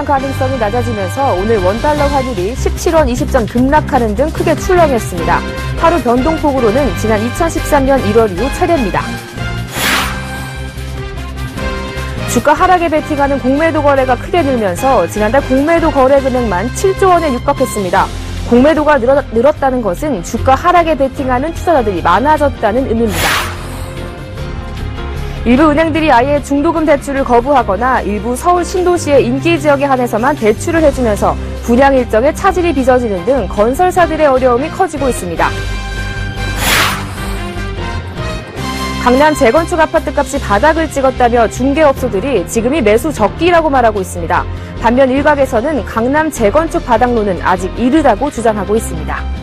가능성이 낮아지면서 오늘 원달러 환율이 17원 20전 급락하는 등 크게 출렁였습니다. 하루 변동폭으로는 지난 2013년 1월 이후 최대입니다. 주가 하락에 베팅하는 공매도 거래가 크게 늘면서 지난달 공매도 거래 금액만 7조 원에 육박했습니다. 공매도가 늘었다는 것은 주가 하락에 베팅하는 투자자들이 많아졌다는 의미입니다. 일부 은행들이 아예 중도금 대출을 거부하거나 일부 서울 신도시의 인기 지역에 한해서만 대출을 해주면서 분양 일정에 차질이 빚어지는 등 건설사들의 어려움이 커지고 있습니다. 강남 재건축 아파트 값이 바닥을 찍었다며 중개업소들이 지금이 매수 적기라고 말하고 있습니다. 반면 일각에서는 강남 재건축 바닥론은 아직 이르다고 주장하고 있습니다.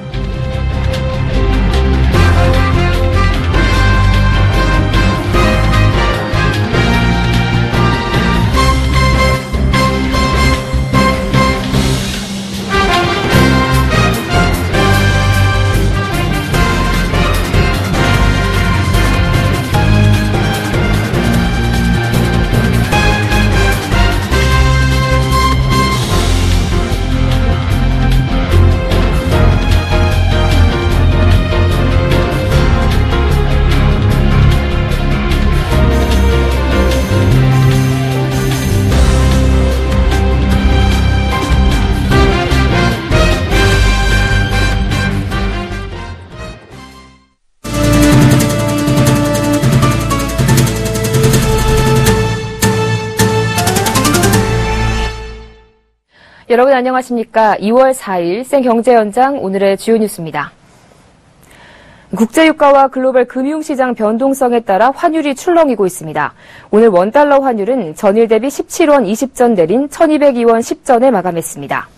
여러분 안녕하십니까. 2월 4일 생경제연장 오늘의 주요 뉴스입니다. 국제유가와 글로벌 금융시장 변동성에 따라 환율이 출렁이고 있습니다. 오늘 원달러 환율은 전일 대비 17원 20전 내린 1202원 10전에 마감했습니다.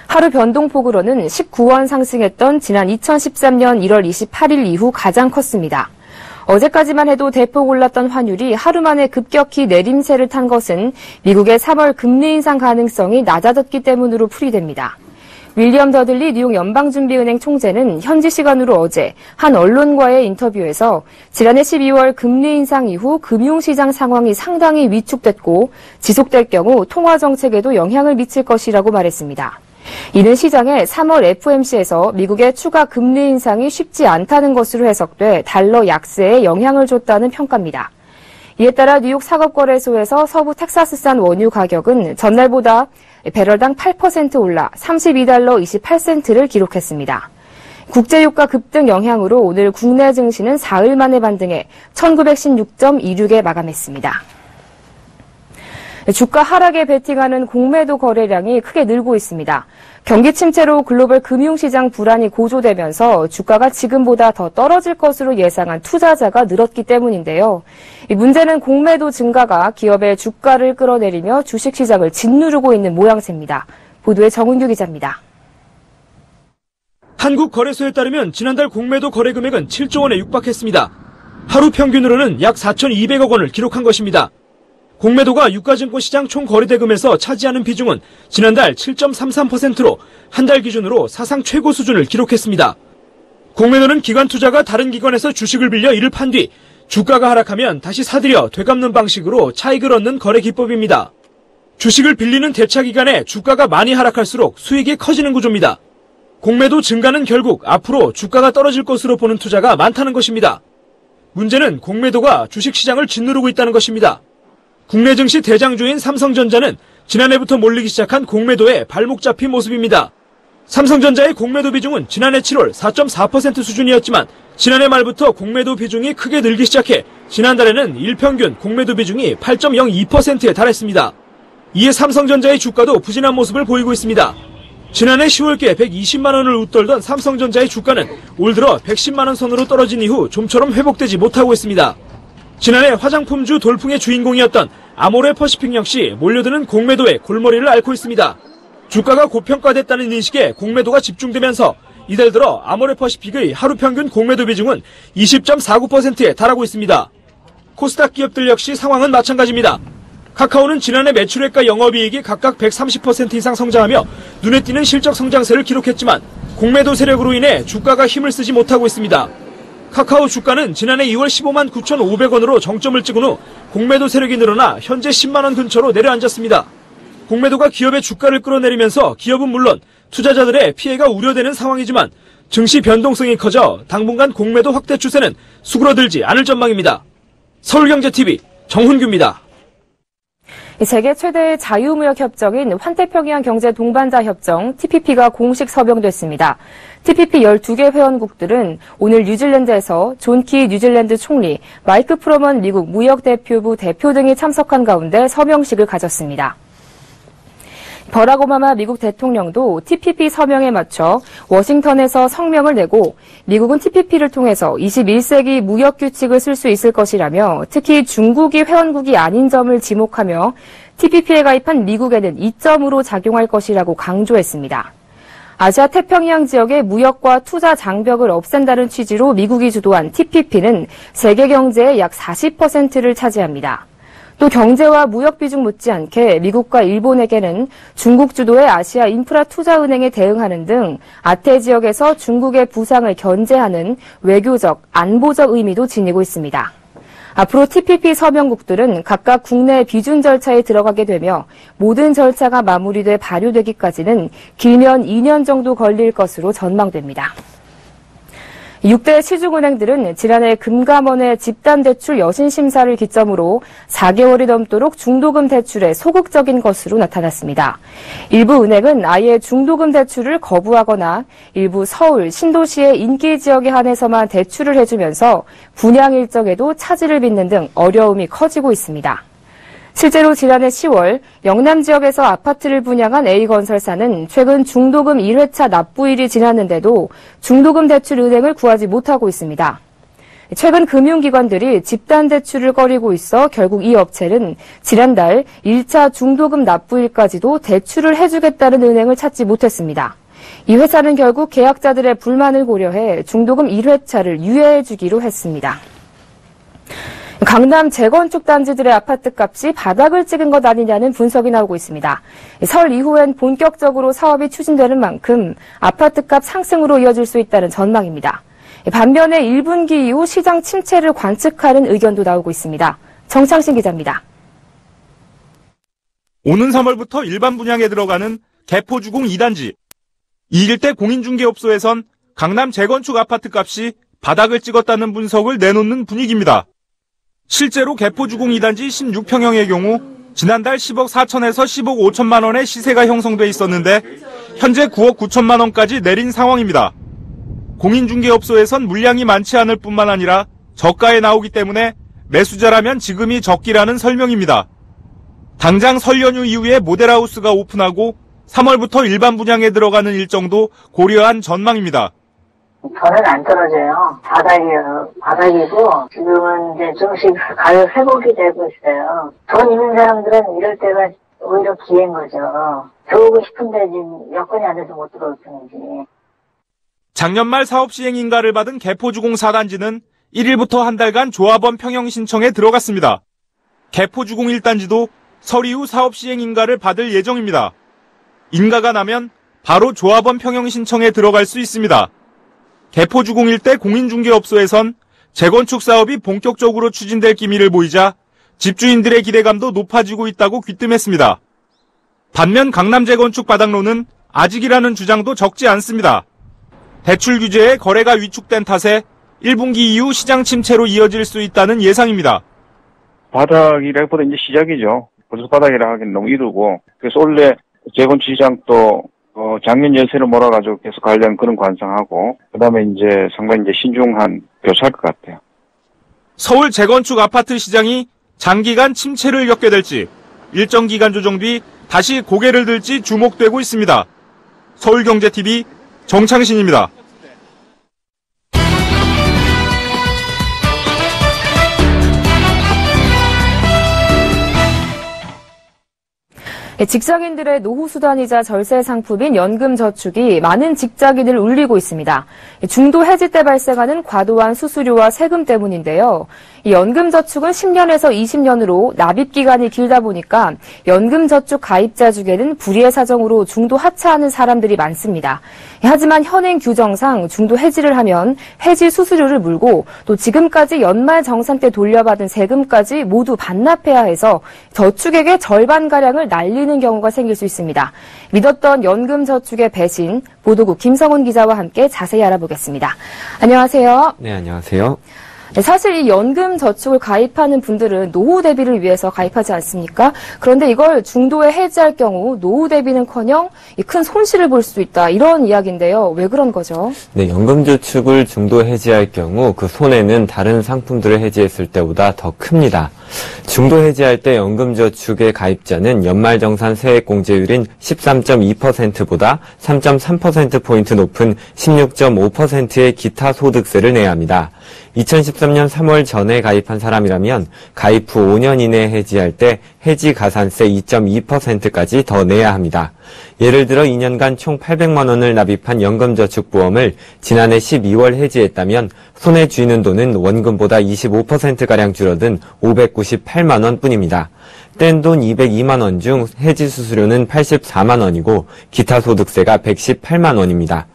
하루 변동폭으로는 19원 상승했던 지난 2013년 1월 28일 이후 가장 컸습니다. 어제까지만 해도 대폭 올랐던 환율이 하루 만에 급격히 내림세를 탄 것은 미국의 3월 금리 인상 가능성이 낮아졌기 때문으로 풀이됩니다. 윌리엄 더들리 뉴욕 연방준비은행 총재는 현지 시간으로 어제 한 언론과의 인터뷰에서 지난해 12월 금리 인상 이후 금융시장 상황이 상당히 위축됐고 지속될 경우 통화정책에도 영향을 미칠 것이라고 말했습니다. 이는 시장의 3월 FOMC에서 미국의 추가 금리 인상이 쉽지 않다는 것으로 해석돼 달러 약세에 영향을 줬다는 평가입니다. 이에 따라 뉴욕 상업거래소에서 서부 텍사스산 원유 가격은 전날보다 배럴당 8% 올라 32달러 28센트를 기록했습니다. 국제유가 급등 영향으로 오늘 국내 증시는 사흘 만에 반등해 1916.26에 마감했습니다. 주가 하락에 베팅하는 공매도 거래량이 크게 늘고 있습니다. 경기 침체로 글로벌 금융시장 불안이 고조되면서 주가가 지금보다 더 떨어질 것으로 예상한 투자자가 늘었기 때문인데요. 이 문제는 공매도 증가가 기업의 주가를 끌어내리며 주식시장을 짓누르고 있는 모양새입니다. 보도에 정은규 기자입니다. 한국거래소에 따르면 지난달 공매도 거래 금액은 7조 원에 육박했습니다. 하루 평균으로는 약 4,200억 원을 기록한 것입니다. 공매도가 유가증권시장 총 거래대금에서 차지하는 비중은 지난달 7.33%로 한 달 기준으로 사상 최고 수준을 기록했습니다. 공매도는 기관 투자가 다른 기관에서 주식을 빌려 이를 판 뒤 주가가 하락하면 다시 사들여 되갚는 방식으로 차익을 얻는 거래 기법입니다. 주식을 빌리는 대차 기간에 주가가 많이 하락할수록 수익이 커지는 구조입니다. 공매도 증가는 결국 앞으로 주가가 떨어질 것으로 보는 투자가 많다는 것입니다. 문제는 공매도가 주식시장을 짓누르고 있다는 것입니다. 국내 증시 대장주인 삼성전자는 지난해부터 몰리기 시작한 공매도에 발목 잡힌 모습입니다. 삼성전자의 공매도 비중은 지난해 7월 4.4% 수준이었지만 지난해 말부터 공매도 비중이 크게 늘기 시작해 지난달에는 일평균 공매도 비중이 8.02%에 달했습니다. 이에 삼성전자의 주가도 부진한 모습을 보이고 있습니다. 지난해 10월께 120만 원을 웃돌던 삼성전자의 주가는 올 들어 110만 원 선으로 떨어진 이후 좀처럼 회복되지 못하고 있습니다. 지난해 화장품주 돌풍의 주인공이었던 아모레 퍼시픽 역시 몰려드는 공매도에 골머리를 앓고 있습니다. 주가가 고평가됐다는 인식에 공매도가 집중되면서 이달 들어 아모레 퍼시픽의 하루 평균 공매도 비중은 20.49%에 달하고 있습니다. 코스닥 기업들 역시 상황은 마찬가지입니다. 카카오는 지난해 매출액과 영업이익이 각각 130% 이상 성장하며 눈에 띄는 실적 성장세를 기록했지만 공매도 세력으로 인해 주가가 힘을 쓰지 못하고 있습니다. 카카오 주가는 지난해 2월 15만 9,500원으로 정점을 찍은 후 공매도 세력이 늘어나 현재 10만 원 근처로 내려앉았습니다. 공매도가 기업의 주가를 끌어내리면서 기업은 물론 투자자들의 피해가 우려되는 상황이지만 증시 변동성이 커져 당분간 공매도 확대 추세는 수그러들지 않을 전망입니다. 서울경제TV 정훈규입니다. 세계 최대의 자유무역 협정인 환태평양 경제 동반자 협정 TPP가 공식 서명됐습니다. TPP 12개 회원국들은 오늘 뉴질랜드에서 존 키 뉴질랜드 총리, 마이크 프로먼 미국 무역대표부 대표 등이 참석한 가운데 서명식을 가졌습니다. 버락 오바마 미국 대통령도 TPP 서명에 맞춰 워싱턴에서 성명을 내고 미국은 TPP를 통해서 21세기 무역 규칙을 쓸 수 있을 것이라며 특히 중국이 회원국이 아닌 점을 지목하며 TPP에 가입한 미국에는 이점으로 작용할 것이라고 강조했습니다. 아시아 태평양 지역의 무역과 투자 장벽을 없앤다는 취지로 미국이 주도한 TPP는 세계 경제의 약 40%를 차지합니다. 또 경제와 무역 비중 못지않게 미국과 일본에게는 중국 주도의 아시아 인프라 투자은행에 대응하는 등 아태 지역에서 중국의 부상을 견제하는 외교적, 안보적 의미도 지니고 있습니다. 앞으로 TPP 서명국들은 각각 국내 비준 절차에 들어가게 되며 모든 절차가 마무리돼 발효되기까지는 길면 2년 정도 걸릴 것으로 전망됩니다. 6대 시중은행들은 지난해 금감원의 집단대출 여신심사를 기점으로 4개월이 넘도록 중도금 대출에 소극적인 것으로 나타났습니다. 일부 은행은 아예 중도금 대출을 거부하거나 일부 서울, 신도시의 인기 지역에 한해서만 대출을 해주면서 분양 일정에도 차질을 빚는 등 어려움이 커지고 있습니다. 실제로 지난해 10월 영남 지역에서 아파트를 분양한 A건설사는 최근 중도금 1회차 납부일이 지났는데도 중도금 대출 은행을 구하지 못하고 있습니다. 최근 금융기관들이 집단 대출을 꺼리고 있어 결국 이 업체는 지난달 1차 중도금 납부일까지도 대출을 해주겠다는 은행을 찾지 못했습니다. 이 회사는 결국 계약자들의 불만을 고려해 중도금 1회차를 유예해주기로 했습니다. 강남 재건축 단지들의 아파트값이 바닥을 찍은 것 아니냐는 분석이 나오고 있습니다. 설 이후엔 본격적으로 사업이 추진되는 만큼 아파트값 상승으로 이어질 수 있다는 전망입니다. 반면에 1분기 이후 시장 침체를 관측하는 의견도 나오고 있습니다. 정창신 기자입니다. 오는 3월부터 일반 분양에 들어가는 개포주공 2단지. 이 일대 공인중개업소에선 강남 재건축 아파트값이 바닥을 찍었다는 분석을 내놓는 분위기입니다. 실제로 개포주공 2단지 16평형의 경우 지난달 10억 4천에서 10억 5천만 원의 시세가 형성돼 있었는데 현재 9억 9천만 원까지 내린 상황입니다. 공인중개업소에선 물량이 많지 않을 뿐만 아니라 저가에 나오기 때문에 매수자라면 지금이 적기라는 설명입니다. 당장 설 연휴 이후에 모델하우스가 오픈하고 3월부터 일반 분양에 들어가는 일정도 고려한 전망입니다. 저는 안 떨어져요. 바닥이고, 지금은 이제 조금씩 가격 회복이 되고 있어요. 돈 있는 사람들은 이럴 때가 오히려 기회인 거죠. 들어오고 싶은데 지금 여건이 안 돼서 못 들어올 뿐이지. 작년 말 사업 시행 인가를 받은 개포주공 4단지는 1일부터 한 달간 조합원 평형 신청에 들어갔습니다. 개포주공 1단지도 설 이후 사업 시행 인가를 받을 예정입니다. 인가가 나면 바로 조합원 평형 신청에 들어갈 수 있습니다. 개포주공 일대 공인중개업소에선 재건축 사업이 본격적으로 추진될 기미를 보이자 집주인들의 기대감도 높아지고 있다고 귀뜸했습니다. 반면 강남 재건축 바닥론은 아직이라는 주장도 적지 않습니다. 대출 규제에 거래가 위축된 탓에 1분기 이후 시장 침체로 이어질 수 있다는 예상입니다. 바닥이라기보다 이제 시작이죠. 벌써 바닥이라 하기는 너무 이르고, 그래서 원래 재건축 시장도 작년 열세를 몰아가지고 계속 가려는 그런 관상하고, 그 다음에 이제 상당히 이제 신중한 교차할 것 같아요. 서울 재건축 아파트 시장이 장기간 침체를 겪게 될지, 일정 기간 조정 뒤 다시 고개를 들지 주목되고 있습니다. 서울경제TV 정창신입니다. 직장인들의 노후수단이자 절세 상품인 연금저축이 많은 직장인을 울리고 있습니다. 중도 해지 때 발생하는 과도한 수수료와 세금 때문인데요. 이 연금저축은 10년에서 20년으로 납입기간이 길다 보니까 연금저축 가입자 중에는 불의의 사정으로 중도 하차하는 사람들이 많습니다. 하지만 현행 규정상 중도 해지를 하면 해지 수수료를 물고 또 지금까지 연말 정산 때 돌려받은 세금까지 모두 반납해야 해서 저축액의 절반가량을 날리는 버리는 경우가 생길 수 있습니다. 믿었던 연금저축의 배신, 보도국 김성훈 기자와 함께 자세히 알아보겠습니다. 안녕하세요. 네, 안녕하세요. 네, 사실 이 연금저축을 가입하는 분들은 노후 대비를 위해서 가입하지 않습니까? 그런데 이걸 중도에 해지할 경우 노후 대비는커녕 큰 손실을 볼 수 있다, 이런 이야기인데요. 왜 그런 거죠? 네, 연금저축을 중도 해지할 경우 그 손해는 다른 상품들을 해지했을 때보다 더 큽니다. 중도 해지할 때 연금저축의 가입자는 연말정산 세액공제율인 13.2%보다 3.3%포인트 높은 16.5%의 기타 소득세를 내야 합니다. 2013년 3월 전에 가입한 사람이라면 가입 후 5년 이내에 해지할 때 해지 가산세 2.2%까지 더 내야 합니다. 예를 들어 2년간 총 800만 원을 납입한 연금저축보험을 지난해 12월 해지했다면 손해 쥐는 돈은 원금보다 25%가량 줄어든 598만 원 뿐입니다. 뗀 돈 202만 원 중 해지 수수료는 84만 원이고 기타 소득세가 118만 원입니다.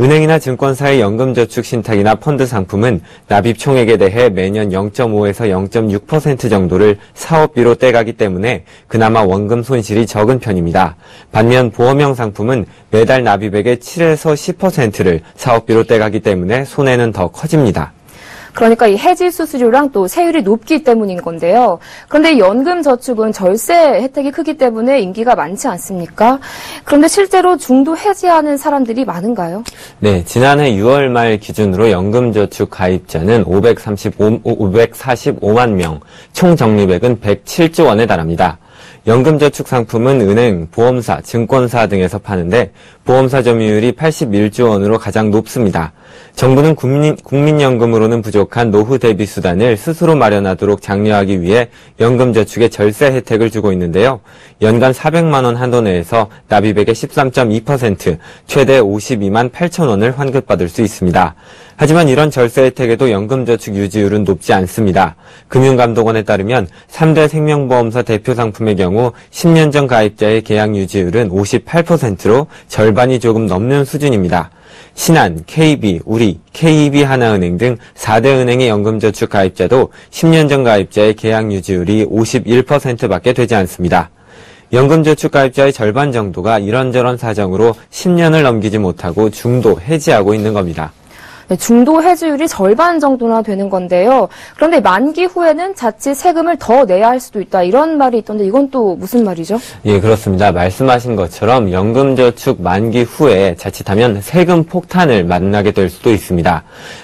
은행이나 증권사의 연금저축 신탁이나 펀드 상품은 납입 총액에 대해 매년 0.5에서 0.6% 정도를 사업비로 떼가기 때문에 그나마 원금 손실이 적은 편입니다. 반면 보험형 상품은 매달 납입액의 7에서 10%를 사업비로 떼가기 때문에 손해는 더 커집니다. 그러니까 이 해지 수수료랑 또 세율이 높기 때문인 건데요. 그런데 이 연금저축은 절세 혜택이 크기 때문에 인기가 많지 않습니까? 그런데 실제로 중도 해지하는 사람들이 많은가요? 네, 지난해 6월 말 기준으로 연금저축 가입자는 545만 명, 총 적립액은 107조 원에 달합니다. 연금저축 상품은 은행, 보험사, 증권사 등에서 파는데 보험사 점유율이 81조 원으로 가장 높습니다. 정부는 국민연금으로는 부족한 노후 대비 수단을 스스로 마련하도록 장려하기 위해 연금저축에 절세 혜택을 주고 있는데요. 연간 400만 원 한도 내에서 납입액의 13.2%, 최대 52만 8천 원을 환급받을 수 있습니다. 하지만 이런 절세 혜택에도 연금저축 유지율은 높지 않습니다. 금융감독원에 따르면 3대 생명보험사 대표 상품의 경우 10년 전 가입자의 계약 유지율은 58%로 절반이 조금 넘는 수준입니다. 신한, KB, 우리, KB 하나은행 등 4대 은행의 연금저축 가입자도 10년 전 가입자의 계약 유지율이 51%밖에 되지 않습니다. 연금저축 가입자의 절반 정도가 이런저런 사정으로 10년을 넘기지 못하고 중도 해지하고 있는 겁니다. 네, 중도 해지율이 절반 정도나 되는 건데요. 그런데 만기 후에는 자칫 세금을 더 내야 할 수도 있다, 이런 말이 있던데 이건 또 무슨 말이죠? 예, 그렇습니다. 말씀하신 것처럼 연금저축 만기 후에 자칫하면 세금 폭탄을 만나게 될 수도 있습니다.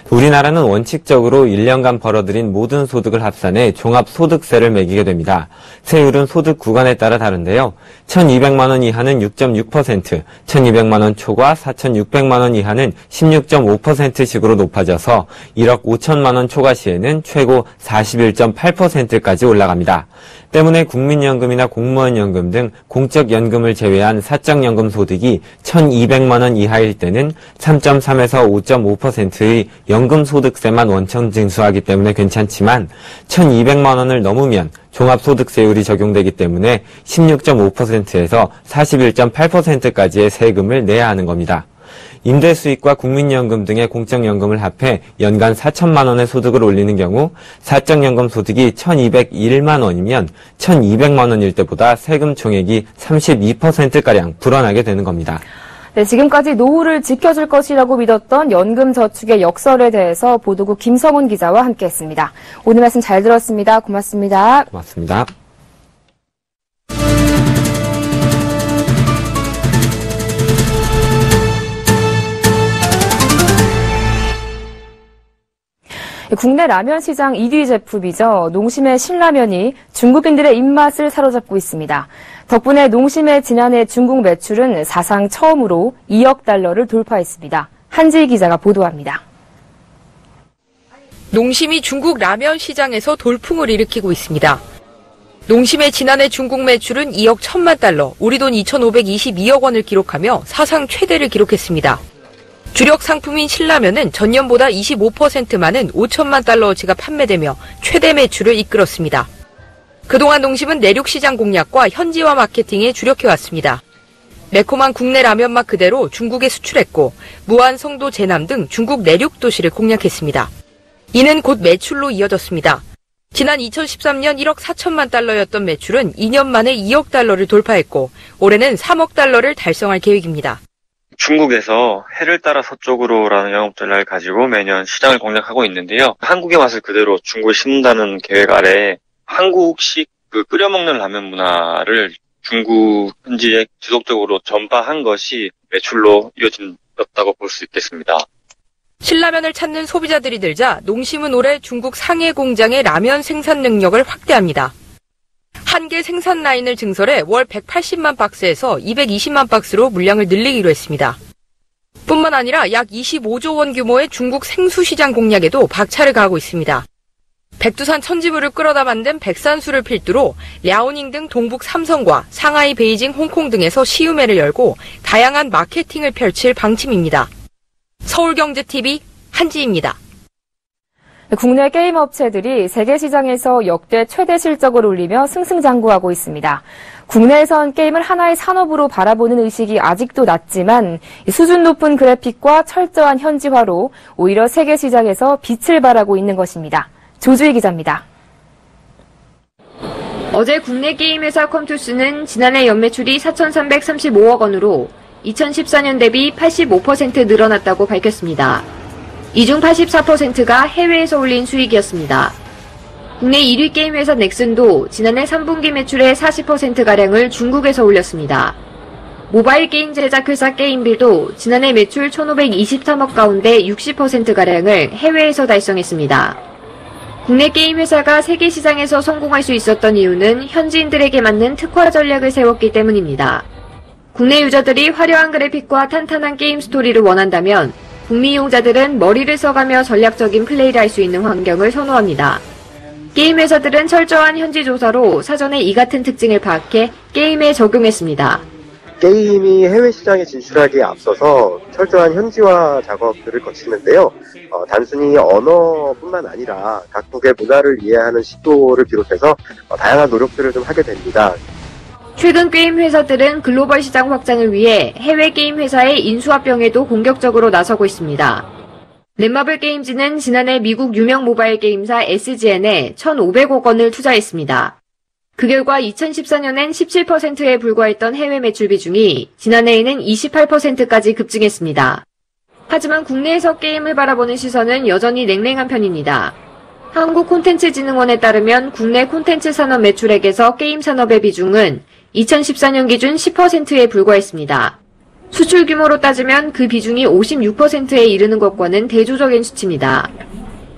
우리나라는 원칙적으로 1년간 벌어들인 모든 소득을 합산해 종합소득세를 매기게 됩니다. 세율은 소득 구간에 따라 다른데요. 1,200만 원 이하는 6.6%, 1,200만 원 초과 4,600만 원 이하는 16.5%식으로 높아져서 1억 5천만 원 초과 시에는 최고 41.8%까지 올라갑니다. 때문에 국민연금이나 공무원연금 등 공적연금을 제외한 사적연금 소득이 1,200만 원 이하일 때는 3.3에서 5.5%의 연금소득세만 원천 징수하기 때문에 괜찮지만 1,200만 원을 넘으면 종합소득세율이 적용되기 때문에 16.5%에서 41.8%까지의 세금을 내야 하는 겁니다. 임대수익과 국민연금 등의 공적연금을 합해 연간 4천만 원의 소득을 올리는 경우 사적연금 소득이 1,201만 원이면 1,200만 원일 때보다 세금 총액이 32%가량 불어나게 되는 겁니다. 네, 지금까지 노후를 지켜줄 것이라고 믿었던 연금저축의 역설에 대해서 보도국 김성훈 기자와 함께했습니다. 오늘 말씀 잘 들었습니다. 고맙습니다. 고맙습니다. 국내 라면 시장 1위 제품이죠. 농심의 신라면이 중국인들의 입맛을 사로잡고 있습니다. 덕분에 농심의 지난해 중국 매출은 사상 처음으로 2억 달러를 돌파했습니다. 한지희 기자가 보도합니다. 농심이 중국 라면 시장에서 돌풍을 일으키고 있습니다. 농심의 지난해 중국 매출은 2억 1천만 달러, 우리 돈 2,522억 원을 기록하며 사상 최대를 기록했습니다. 주력 상품인 신라면은 전년보다 25% 많은 5천만 달러어치가 판매되며 최대 매출을 이끌었습니다. 그동안 농심은 내륙 시장 공략과 현지화 마케팅에 주력해왔습니다. 매콤한 국내 라면 맛 그대로 중국에 수출했고 무안, 성도, 제남 등 중국 내륙 도시를 공략했습니다. 이는 곧 매출로 이어졌습니다. 지난 2013년 1억 4천만 달러였던 매출은 2년 만에 2억 달러를 돌파했고 올해는 3억 달러를 달성할 계획입니다. 중국에서 해를 따라 서쪽으로라는 영업 전략을 가지고 매년 시장을 공략하고 있는데요. 한국의 맛을 그대로 중국에 심는다는 계획 아래 한국식 끓여 먹는 라면 문화를 중국 현지에 지속적으로 전파한 것이 매출로 이어졌다고 볼 수 있겠습니다. 신라면을 찾는 소비자들이 늘자 농심은 올해 중국 상해 공장의 라면 생산 능력을 확대합니다. 한개 생산 라인을 증설해 월 180만 박스에서 220만 박스로 물량을 늘리기로 했습니다. 뿐만 아니라 약 25조 원 규모의 중국 생수 시장 공략에도 박차를 가하고 있습니다. 백두산 천지물을 끌어다 만든 백산수를 필두로 랴오닝 등 동북 삼성과 상하이, 베이징, 홍콩 등에서 시음회를 열고 다양한 마케팅을 펼칠 방침입니다. 서울경제TV 한지입니다. 국내 게임 업체들이 세계 시장에서 역대 최대 실적을 올리며 승승장구하고 있습니다. 국내에선 게임을 하나의 산업으로 바라보는 의식이 아직도 낮지만 수준 높은 그래픽과 철저한 현지화로 오히려 세계 시장에서 빛을 발하고 있는 것입니다. 조주희 기자입니다. 어제 국내 게임 회사 컴투스는 지난해 연매출이 4,335억 원으로 2014년 대비 85% 늘어났다고 밝혔습니다. 이 중 84%가 해외에서 올린 수익이었습니다. 국내 1위 게임 회사 넥슨도 지난해 3분기 매출의 40%가량을 중국에서 올렸습니다. 모바일 게임 제작 회사 게임빌도 지난해 매출 1,523억 가운데 60%가량을 해외에서 달성했습니다. 국내 게임 회사가 세계 시장에서 성공할 수 있었던 이유는 현지인들에게 맞는 특화 전략을 세웠기 때문입니다. 국내 유저들이 화려한 그래픽과 탄탄한 게임 스토리를 원한다면 북미 이용자들은 머리를 써가며 전략적인 플레이를 할 수 있는 환경을 선호합니다. 게임 회사들은 철저한 현지 조사로 사전에 이 같은 특징을 파악해 게임에 적용했습니다. 게임이 해외 시장에 진출하기에 앞서서 철저한 현지화 작업들을 거치는데요. 단순히 언어뿐만 아니라 각국의 문화를 이해하는 시도를 비롯해서 다양한 노력들을 좀 하게 됩니다. 최근 게임 회사들은 글로벌 시장 확장을 위해 해외 게임 회사의 인수합병에도 공격적으로 나서고 있습니다. 넷마블 게임즈는 지난해 미국 유명 모바일 게임사 SGN에 1,500억 원을 투자했습니다. 그 결과 2014년엔 17%에 불과했던 해외 매출 비중이 지난해에는 28%까지 급증했습니다. 하지만 국내에서 게임을 바라보는 시선은 여전히 냉랭한 편입니다. 한국콘텐츠진흥원에 따르면 국내 콘텐츠 산업 매출액에서 게임 산업의 비중은 2014년 기준 10%에 불과했습니다. 수출 규모로 따지면 그 비중이 56%에 이르는 것과는 대조적인 수치입니다.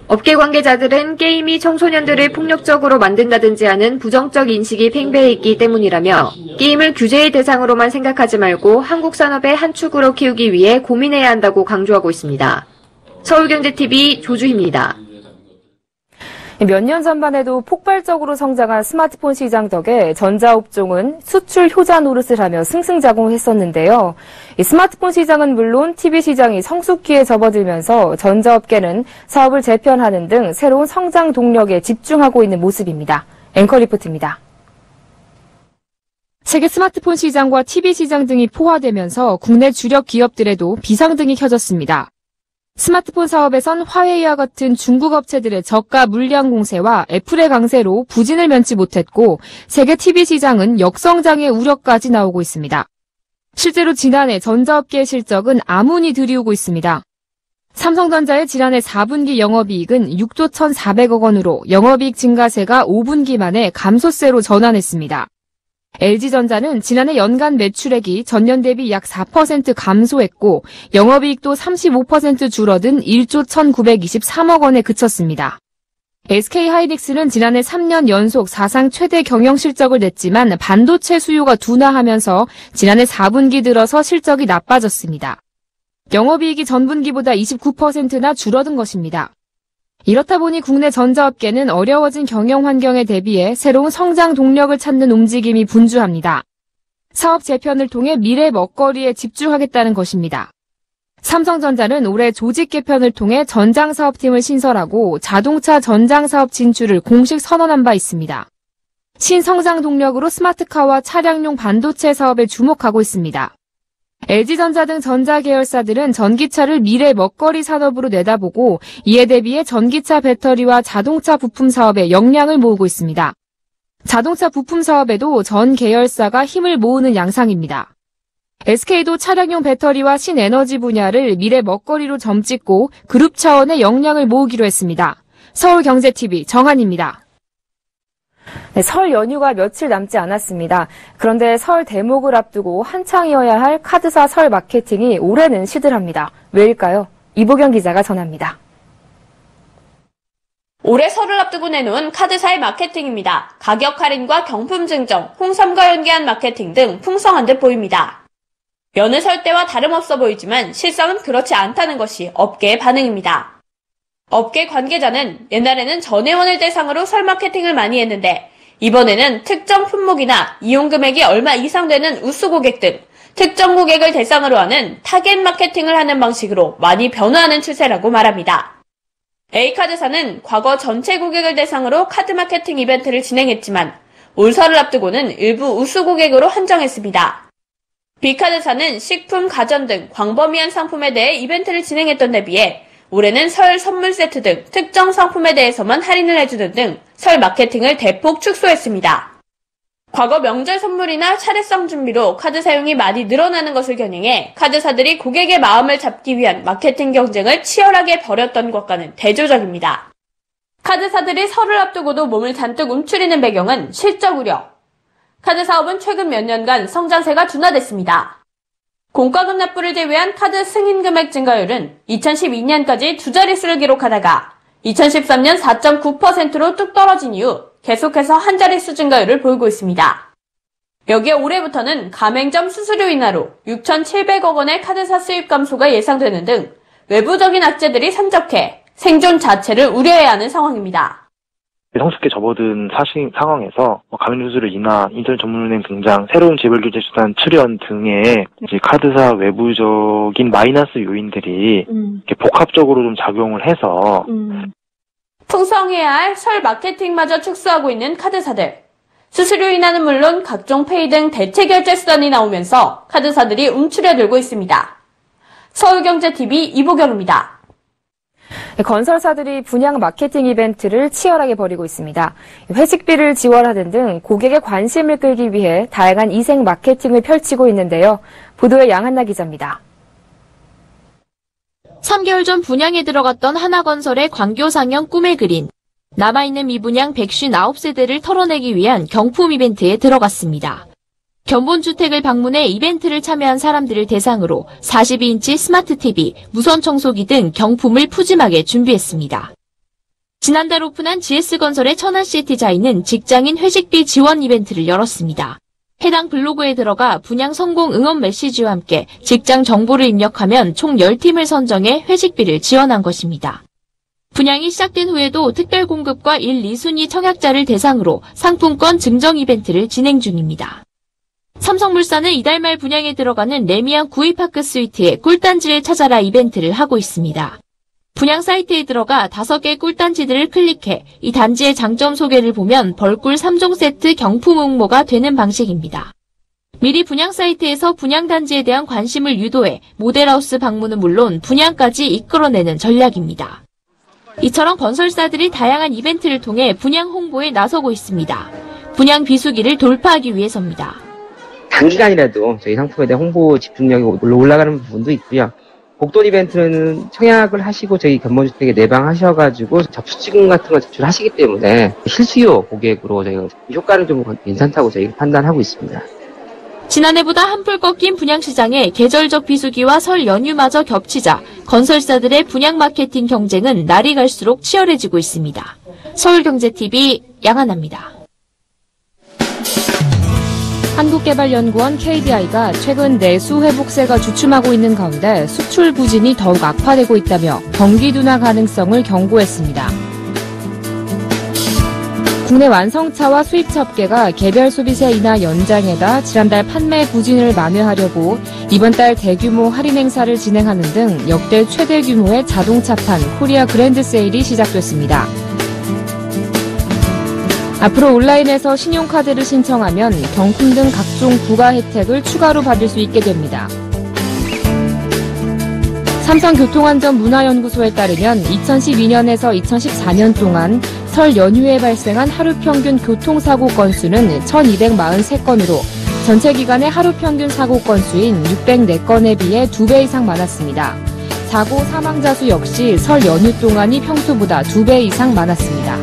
업계 관계자들은 게임이 청소년들을 폭력적으로 만든다든지 하는 부정적 인식이 팽배해 있기 때문이라며 게임을 규제의 대상으로만 생각하지 말고 한국 산업의 한 축으로 키우기 위해 고민해야 한다고 강조하고 있습니다. 서울경제TV 조주희입니다. 몇 년 전만 해도 폭발적으로 성장한 스마트폰 시장 덕에 전자업종은 수출 효자 노릇을 하며 승승장구했었는데요. 이 스마트폰 시장은 물론 TV 시장이 성숙기에 접어들면서 전자업계는 사업을 재편하는 등 새로운 성장 동력에 집중하고 있는 모습입니다. 앵커 리포트입니다. 세계 스마트폰 시장과 TV 시장 등이 포화되면서 국내 주력 기업들에도 비상등이 켜졌습니다. 스마트폰 사업에선 화웨이와 같은 중국 업체들의 저가 물량 공세와 애플의 강세로 부진을 면치 못했고 세계 TV 시장은 역성장의 우려까지 나오고 있습니다. 실제로 지난해 전자업계의 실적은 암운이 들이오고 있습니다. 삼성전자의 지난해 4분기 영업이익은 6조 1,400억 원으로 영업이익 증가세가 5분기 만에 감소세로 전환했습니다. LG전자는 지난해 연간 매출액이 전년 대비 약 4% 감소했고 영업이익도 35% 줄어든 1조 1,923억 원에 그쳤습니다. SK하이닉스는 지난해 3년 연속 사상 최대 경영 실적을 냈지만 반도체 수요가 둔화하면서 지난해 4분기 들어서 실적이 나빠졌습니다. 영업이익이 전분기보다 29%나 줄어든 것입니다. 이렇다 보니 국내 전자업계는 어려워진 경영 환경에 대비해 새로운 성장 동력을 찾는 움직임이 분주합니다. 사업 재편을 통해 미래 먹거리에 집중하겠다는 것입니다. 삼성전자는 올해 조직 개편을 통해 전장사업팀을 신설하고 자동차 전장사업 진출을 공식 선언한 바 있습니다. 신성장 동력으로 스마트카와 차량용 반도체 사업에 주목하고 있습니다. LG전자 등 전자계열사들은 전기차를 미래 먹거리 산업으로 내다보고 이에 대비해 전기차 배터리와 자동차 부품 사업에 역량을 모으고 있습니다. 자동차 부품 사업에도 전 계열사가 힘을 모으는 양상입니다. SK도 차량용 배터리와 신에너지 분야를 미래 먹거리로 점찍고 그룹 차원의 역량을 모으기로 했습니다. 서울경제TV 정한입니다. 네, 설 연휴가 며칠 남지 않았습니다. 그런데 설 대목을 앞두고 한창이어야 할 카드사 설 마케팅이 올해는 시들합니다. 왜일까요? 이보경 기자가 전합니다. 올해 설을 앞두고 내놓은 카드사의 마케팅입니다. 가격 할인과 경품 증정, 홍삼과 연계한 마케팅 등 풍성한 듯 보입니다. 여느 설 때와 다름없어 보이지만 실상은 그렇지 않다는 것이 업계의 반응입니다. 업계 관계자는 옛날에는 전회원을 대상으로 설 마케팅을 많이 했는데 이번에는 특정 품목이나 이용 금액이 얼마 이상 되는 우수 고객 등 특정 고객을 대상으로 하는 타겟 마케팅을 하는 방식으로 많이 변화하는 추세라고 말합니다. A카드사는 과거 전체 고객을 대상으로 카드 마케팅 이벤트를 진행했지만 올 설을 앞두고는 일부 우수 고객으로 한정했습니다. B카드사는 식품, 가전 등 광범위한 상품에 대해 이벤트를 진행했던 데 비해 올해는 설 선물 세트 등 특정 상품에 대해서만 할인을 해주는 등 설 마케팅을 대폭 축소했습니다. 과거 명절 선물이나 차례상 준비로 카드 사용이 많이 늘어나는 것을 겨냥해 카드사들이 고객의 마음을 잡기 위한 마케팅 경쟁을 치열하게 벌였던 것과는 대조적입니다. 카드사들이 설을 앞두고도 몸을 잔뜩 움츠리는 배경은 실적 우려. 카드 사업은 최근 몇 년간 성장세가 둔화됐습니다. 공과금 납부를 제외한 카드 승인 금액 증가율은 2012년까지 두 자릿수를 기록하다가 2013년 4.9%로 뚝 떨어진 이후 계속해서 한 자릿수 증가율을 보이고 있습니다. 여기에 올해부터는 가맹점 수수료 인하로 6,700억 원의 카드사 수입 감소가 예상되는 등 외부적인 악재들이 산적해 생존 자체를 우려해야 하는 상황입니다. 성숙해 접어든 상황에서 가맹 수수료 인하, 인터넷 전문은행 등장, 새로운 재벌 결제 수단 출현 등의 이제 카드사 외부적인 마이너스 요인들이 이렇게 복합적으로 좀 작용을 해서 풍성해야 할 설 마케팅마저 축소하고 있는 카드사들. 수수료 인하는 물론 각종 페이 등 대체 결제 수단이 나오면서 카드사들이 움츠려들고 있습니다. 서울경제TV 이보경입니다. 건설사들이 분양 마케팅 이벤트를 치열하게 벌이고 있습니다. 회식비를 지원하는 등 고객의 관심을 끌기 위해 다양한 이색 마케팅을 펼치고 있는데요. 보도에 양한나 기자입니다. 3개월 전 분양에 들어갔던 하나건설의 광교상형 꿈의 그린. 남아있는 미분양 159세대를 털어내기 위한 경품 이벤트에 들어갔습니다. 견본주택을 방문해 이벤트를 참여한 사람들을 대상으로 42인치 스마트 TV, 무선 청소기 등 경품을 푸짐하게 준비했습니다. 지난달 오픈한 GS건설의 천안시티자이는 직장인 회식비 지원 이벤트를 열었습니다. 해당 블로그에 들어가 분양 성공 응원 메시지와 함께 직장 정보를 입력하면 총 10팀을 선정해 회식비를 지원한 것입니다. 분양이 시작된 후에도 특별 공급과 1, 2순위 청약자를 대상으로 상품권 증정 이벤트를 진행 중입니다. 삼성물산은 이달 말 분양에 들어가는 레미안 구이파크 스위트의 꿀단지를 찾아라 이벤트를 하고 있습니다. 분양 사이트에 들어가 5개 꿀단지들을 클릭해 이 단지의 장점 소개를 보면 벌꿀 3종 세트 경품 응모가 되는 방식입니다. 미리 분양 사이트에서 분양 단지에 대한 관심을 유도해 모델하우스 방문은 물론 분양까지 이끌어내는 전략입니다. 이처럼 건설사들이 다양한 이벤트를 통해 분양 홍보에 나서고 있습니다. 분양 비수기를 돌파하기 위해서입니다. 단기간이라도 저희 상품에 대한 홍보 집중력이 올라가는 부분도 있고요. 복돈 이벤트는 청약을 하시고 저희 견본주택에 내방하셔가지고 접수지금 같은 거 제출하시기 때문에 실수요 고객으로 저희가 효과는 좀 괜찮다고 저희가 판단하고 있습니다. 지난해보다 한풀 꺾인 분양시장에 계절적 비수기와 설 연휴마저 겹치자 건설사들의 분양 마케팅 경쟁은 날이 갈수록 치열해지고 있습니다. 서울경제TV 양한나입니다. 한국개발연구원 KDI가 최근 내수 회복세가 주춤하고 있는 가운데 수출 부진이 더욱 악화되고 있다며 경기 둔화 가능성을 경고했습니다. 국내 완성차와 수입차 업계가 개별 소비세 인하 연장에다 지난달 판매 부진을 만회하려고 이번 달 대규모 할인 행사를 진행하는 등 역대 최대 규모의 자동차판 코리아 그랜드 세일이 시작됐습니다. 앞으로 온라인에서 신용카드를 신청하면 경품 등 각종 부가 혜택을 추가로 받을 수 있게 됩니다. 삼성교통안전문화연구소에 따르면 2012년에서 2014년 동안 설 연휴에 발생한 하루 평균 교통사고 건수는 1,243건으로 전체 기간의 하루 평균 사고 건수인 604건에 비해 2배 이상 많았습니다. 사고 사망자 수 역시 설 연휴 동안이 평소보다 2배 이상 많았습니다.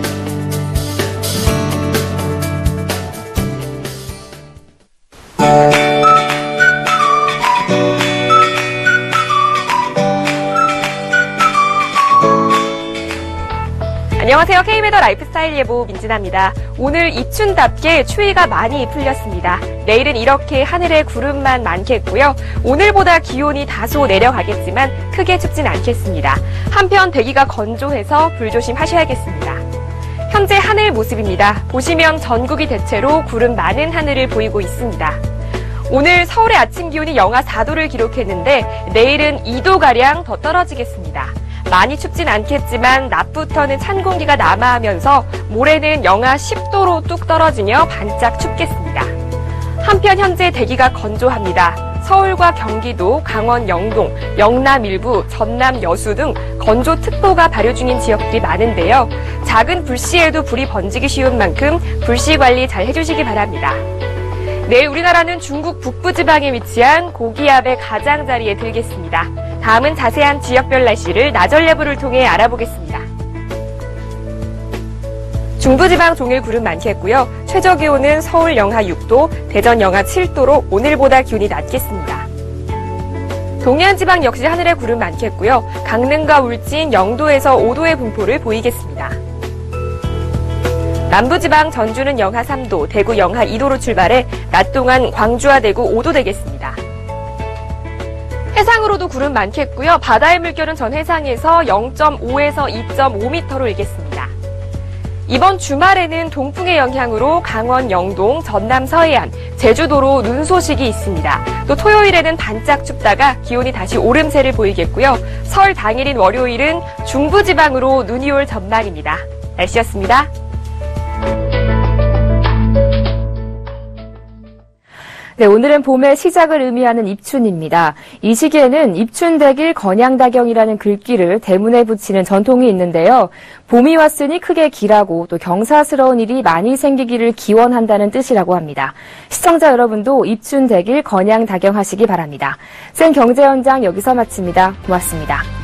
안녕하세요. K웨더 라이프스타일 예보 민진아입니다. 오늘 입춘답게 추위가 많이 풀렸습니다. 내일은 이렇게 하늘에 구름만 많겠고요. 오늘보다 기온이 다소 내려가겠지만 크게 춥진 않겠습니다. 한편 대기가 건조해서 불조심하셔야겠습니다. 현재 하늘 모습입니다. 보시면 전국이 대체로 구름 많은 하늘을 보이고 있습니다. 오늘 서울의 아침 기온이 영하 4도를 기록했는데 내일은 2도가량 더 떨어지겠습니다. 많이 춥진 않겠지만 낮부터는 찬 공기가 남하하면서 모레는 영하 10도로 뚝 떨어지며 반짝 춥겠습니다. 한편 현재 대기가 건조합니다. 서울과 경기도, 강원 영동, 영남 일부, 전남 여수 등 건조특보가 발효 중인 지역들이 많은데요. 작은 불씨에도 불이 번지기 쉬운 만큼 불씨 관리 잘 해주시기 바랍니다. 내일 우리나라는 중국 북부지방에 위치한 고기압의 가장자리에 들겠습니다. 다음은 자세한 지역별 날씨를 나절 예보를 통해 알아보겠습니다. 중부지방 종일 구름 많겠고요. 최저기온은 서울 영하 6도, 대전 영하 7도로 오늘보다 기온이 낮겠습니다. 동해안지방 역시 하늘에 구름 많겠고요. 강릉과 울진, 영도에서 5도의 분포를 보이겠습니다. 남부지방 전주는 영하 3도, 대구 영하 2도로 출발해 낮 동안 광주와 대구 5도 되겠습니다. 해상으로도 구름 많겠고요. 바다의 물결은 전 해상에서 0.5에서 2.5m로 일겠습니다. 이번 주말에는 동풍의 영향으로 강원 영동, 전남 서해안, 제주도로 눈 소식이 있습니다. 또 토요일에는 반짝 춥다가 기온이 다시 오름세를 보이겠고요. 설 당일인 월요일은 중부지방으로 눈이 올 전망입니다. 날씨였습니다. 네, 오늘은 봄의 시작을 의미하는 입춘입니다. 이 시기에는 입춘대길 건양다경이라는 글귀를 대문에 붙이는 전통이 있는데요. 봄이 왔으니 크게 기라고 또 경사스러운 일이 많이 생기기를 기원한다는 뜻이라고 합니다. 시청자 여러분도 입춘대길 건양다경 하시기 바랍니다. 생 경제현장 여기서 마칩니다. 고맙습니다.